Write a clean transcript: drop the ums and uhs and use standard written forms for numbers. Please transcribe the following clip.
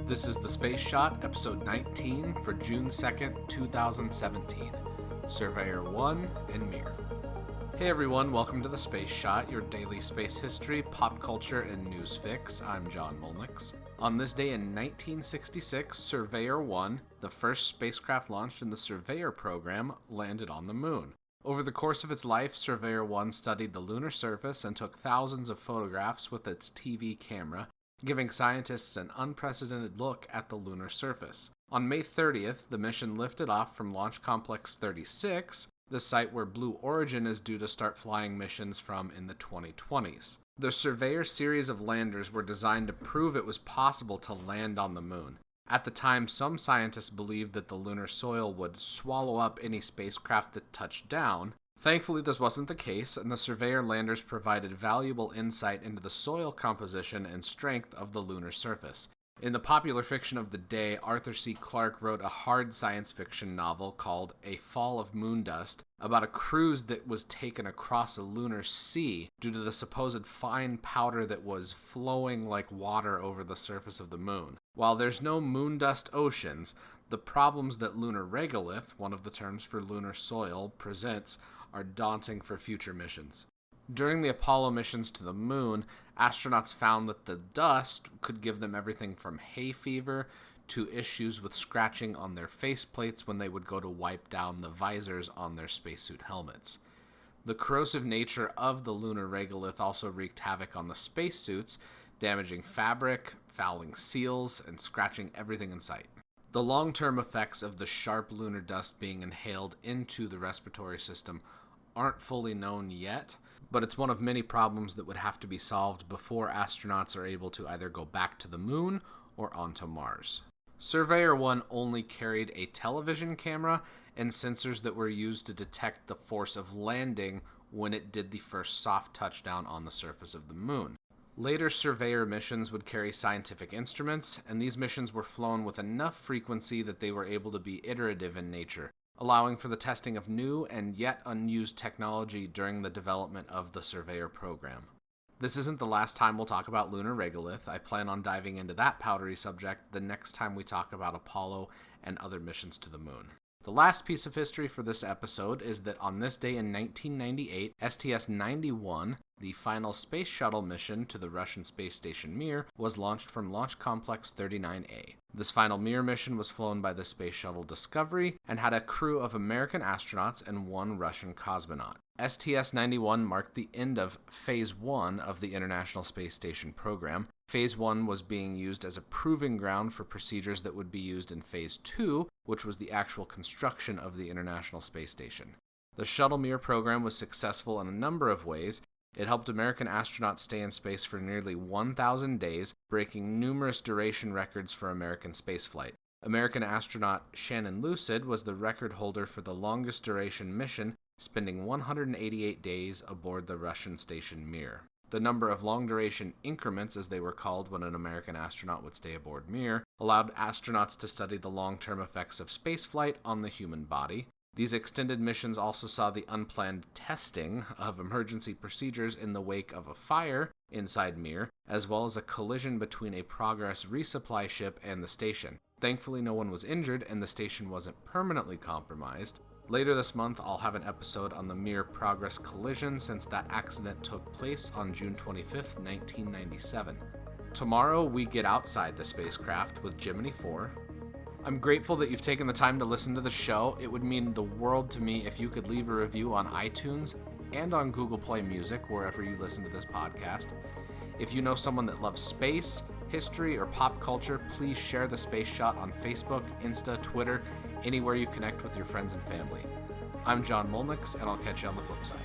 This is The Space Shot, episode 19 for June 2nd, 2017. Surveyor 1 and Mir. Hey everyone, welcome to The Space Shot, your daily space history, pop culture, and news fix. I'm John Molnix. On this day in 1966, Surveyor 1, the first spacecraft launched in the Surveyor program, landed on the moon. Over the course of its life, Surveyor 1 studied the lunar surface and took thousands of photographs with its TV camera, giving scientists an unprecedented look at the lunar surface. On May 30th, the mission lifted off from Launch Complex 36, the site where Blue Origin is due to start flying missions from in the 2020s. The Surveyor series of landers were designed to prove it was possible to land on the moon. At the time, some scientists believed that the lunar soil would swallow up any spacecraft that touched down. Thankfully, this wasn't the case, and the Surveyor landers provided valuable insight into the soil composition and strength of the lunar surface. In the popular fiction of the day, Arthur C. Clarke wrote a hard science fiction novel called A Fall of Moondust about a cruise that was taken across a lunar sea due to the supposed fine powder that was flowing like water over the surface of the moon. While there's no moondust oceans, the problems that lunar regolith, one of the terms for lunar soil, presents are daunting for future missions. During the Apollo missions to the moon, astronauts found that the dust could give them everything from hay fever to issues with scratching on their faceplates when they would go to wipe down the visors on their spacesuit helmets. The corrosive nature of the lunar regolith also wreaked havoc on the spacesuits, damaging fabric, fouling seals, and scratching everything in sight. The long-term effects of the sharp lunar dust being inhaled into the respiratory system aren't fully known yet, but it's one of many problems that would have to be solved before astronauts are able to either go back to the moon or onto Mars. Surveyor 1 only carried a television camera and sensors that were used to detect the force of landing when it did the first soft touchdown on the surface of the moon. Later Surveyor missions would carry scientific instruments, and these missions were flown with enough frequency that they were able to be iterative in nature, allowing for the testing of new and yet unused technology during the development of the Surveyor program. This isn't the last time we'll talk about lunar regolith. I plan on diving into that powdery subject the next time we talk about Apollo and other missions to the moon. The last piece of history for this episode is that on this day in 1998, STS-91, the final space shuttle mission to the Russian space station Mir, was launched from Launch Complex 39A. This final Mir mission was flown by the space shuttle Discovery and had a crew of American astronauts and one Russian cosmonaut. STS-91 marked the end of Phase 1 of the International Space Station program. Phase 1 was being used as a proving ground for procedures that would be used in Phase 2, which was the actual construction of the International Space Station. The Shuttle Mir program was successful in a number of ways. It helped American astronauts stay in space for nearly 1,000 days, breaking numerous duration records for American spaceflight. American astronaut Shannon Lucid was the record holder for the longest duration mission, spending 188 days aboard the Russian station Mir. The number of long-duration increments, as they were called when an American astronaut would stay aboard Mir, allowed astronauts to study the long-term effects of spaceflight on the human body. These extended missions also saw the unplanned testing of emergency procedures in the wake of a fire inside Mir, as well as a collision between a Progress resupply ship and the station. Thankfully, no one was injured and the station wasn't permanently compromised. Later this month, I'll have an episode on the Mir Progress collision since that accident took place on June 25th, 1997. Tomorrow, we get outside the spacecraft with Gemini 4. I'm grateful that you've taken the time to listen to the show. It would mean the world to me if you could leave a review on iTunes and on Google Play Music, wherever you listen to this podcast. If you know someone that loves space, history, or pop culture, please share the Space Shot on Facebook, Insta, Twitter, anywhere you connect with your friends and family. I'm John Molnix, and I'll catch you on the flip side.